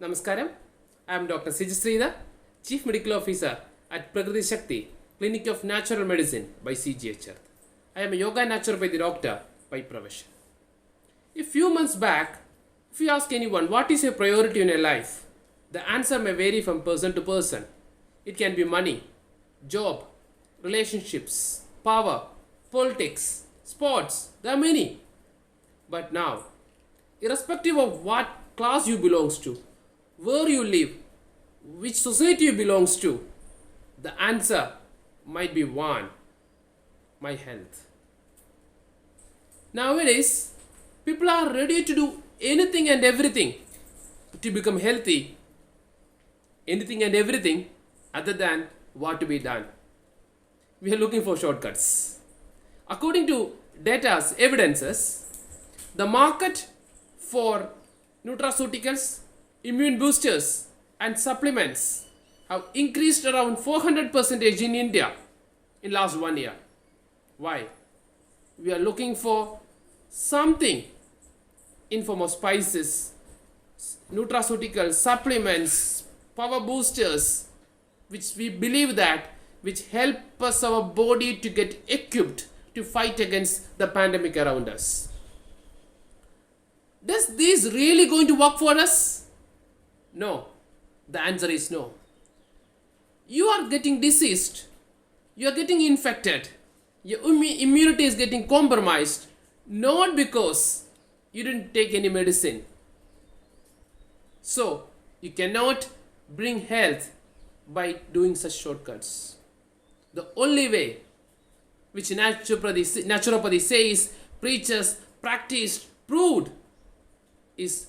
Namaskaram. I am Dr. Sijasrida, Chief Medical Officer at Prakriti Shakti, Clinic of Natural Medicine by CGH Earth. I am a yoga and naturopathy doctor by profession. A few months back, if you ask anyone what is your priority in your life, the answer may vary from person to person. It can be money, job, relationships, power, politics, sports. There are many. But now, irrespective of what class you belongs to, where you live, which society you belongs to, the answer might be one: my health. Nowadays, people are ready to do anything and everything to become healthy. Anything and everything other than what to be done. We are looking for shortcuts. According to data's evidences, the market for nutraceuticals, immune boosters and supplements have increased around 400% in India in last 1 year. Why? We are looking for something in form of spices, nutraceuticals, supplements, power boosters, which we believe that which help us our body to get equipped to fight against the pandemic around us. Does this really going to work for us? No. The answer is no. You are getting diseased. You are getting infected. Your immunity is getting compromised. Not because you didn't take any medicine. So, you cannot bring health by doing such shortcuts. The only way which naturopathy says, preaches, practiced, proved is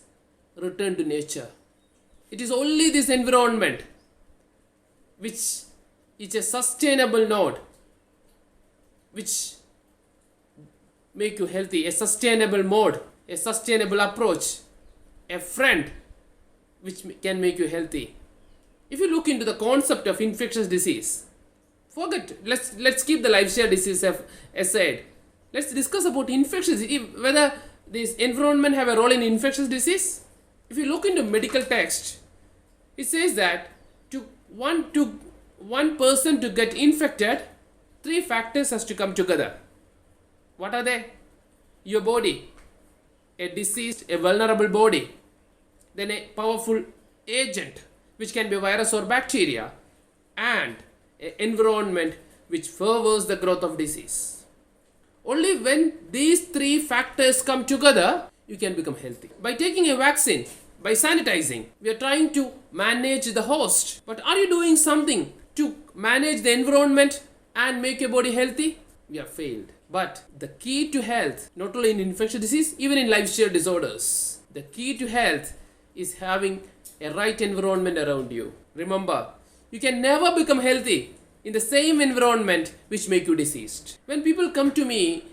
return to nature. It is only this environment which is a sustainable node which make you healthy, a sustainable mode, a sustainable approach, a friend which can make you healthy. If you look into the concept of infectious disease, forget, let's keep the lifestyle disease aside. Let's discuss about infectious disease, whether this environment have a role in infectious disease. If you look into medical text, it says that to one person to get infected, 3 factors has to come together. What are they? Your body, a diseased, a vulnerable body, then a powerful agent, which can be virus or bacteria, and an environment which furthers the growth of disease. Only when these 3 factors come together, you can become healthy. By taking a vaccine, by sanitizing, we are trying to manage the host. But are you doing something to manage the environment and make your body healthy? We have failed. But the key to health, not only in infectious disease, even in lifestyle disorders, the key to health is having a right environment around you. Remember, you can never become healthy in the same environment which make you diseased. When people come to me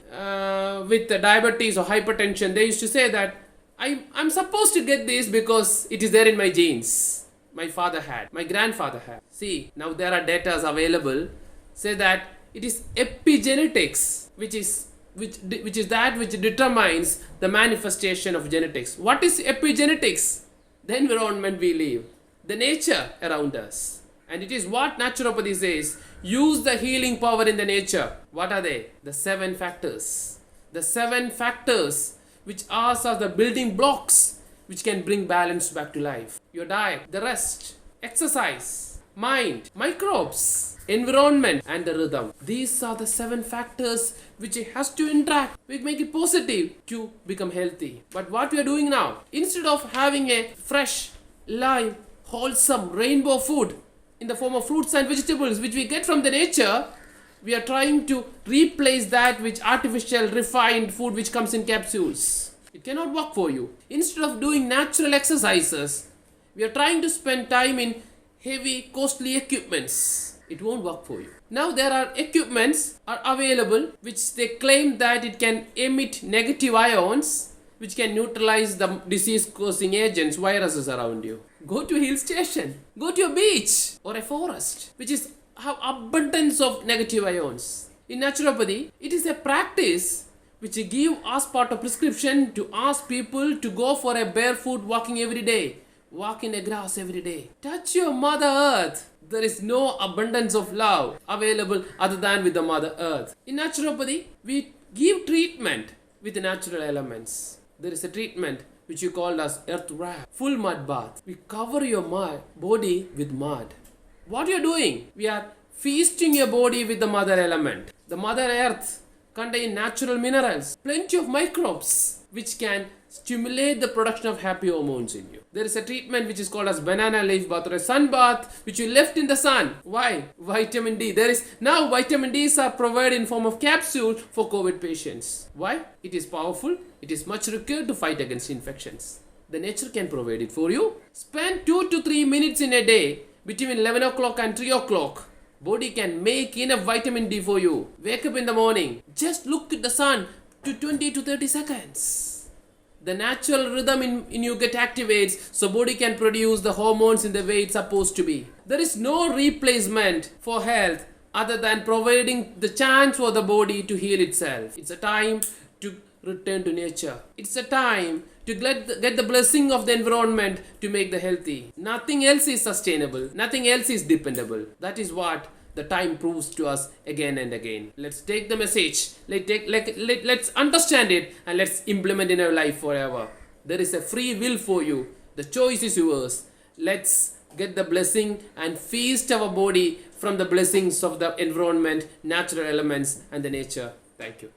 with diabetes or hypertension, they used to say that I'm supposed to get this because it is there in my genes. My father had, my grandfather had. See, now there are data available say that it is epigenetics which is that which determines the manifestation of genetics. What is epigenetics? The environment we live, the nature around us. And it is what naturopathy says, use the healing power in the nature. What are they? The 7 factors. The 7 factors which are the building blocks which can bring balance back to life. Your diet, the rest, exercise, mind, microbes, environment and the rhythm. These are the 7 factors which has to interact. We make it positive to become healthy. But what we are doing now, instead of having a fresh, live, wholesome rainbow food in the form of fruits and vegetables which we get from the nature, we are trying to replace that with artificial refined food which comes in capsules. It cannot work for you. Instead of doing natural exercises, we are trying to spend time in heavy, costly equipments. It won't work for you. Now there are equipments are available which they claim that it can emit negative ions which can neutralize the disease causing agents, viruses around you. Go to a hill station, go to a beach or a forest which is have abundance of negative ions. In naturopathy, it is a practice which give as part of prescription to ask people to go for a barefoot walking every day. Walk in the grass every day. Touch your Mother Earth. There is no abundance of love available other than with the Mother Earth. In naturopathy, we give treatment with the natural elements. There is a treatment which you call as earth wrap, full mud bath. We cover your body with mud. What you are doing? We are feasting your body with the mother element. The Mother Earth contains natural minerals, plenty of microbes which can stimulate the production of happy hormones in you. There is a treatment which is called as banana leaf bath or a sun bath which you left in the sun. Why? Vitamin D. There is now vitamin Ds are provided in form of capsule for COVID patients. Why? It is powerful. It is much required to fight against infections. The nature can provide it for you. Spend 2 to 3 minutes in a day between 11 o'clock and 3 o'clock. Body can make enough vitamin D for you. Wake up in the morning. Just look at the sun to 20 to 30 seconds. The natural rhythm in you get activates so body can produce the hormones in the way it's supposed to be. There is no replacement for health other than providing the chance for the body to heal itself. It's a time to return to nature. It's a time to get the blessing of the environment to make the healthy. Nothing else is sustainable. Nothing else is dependable. That is what the time proves to us again and again. Let's take the message. Let's understand it and let's implement in our life forever. There is a free will for you. The choice is yours. Let's get the blessing and feast our body from the blessings of the environment, natural elements and the nature. Thank you.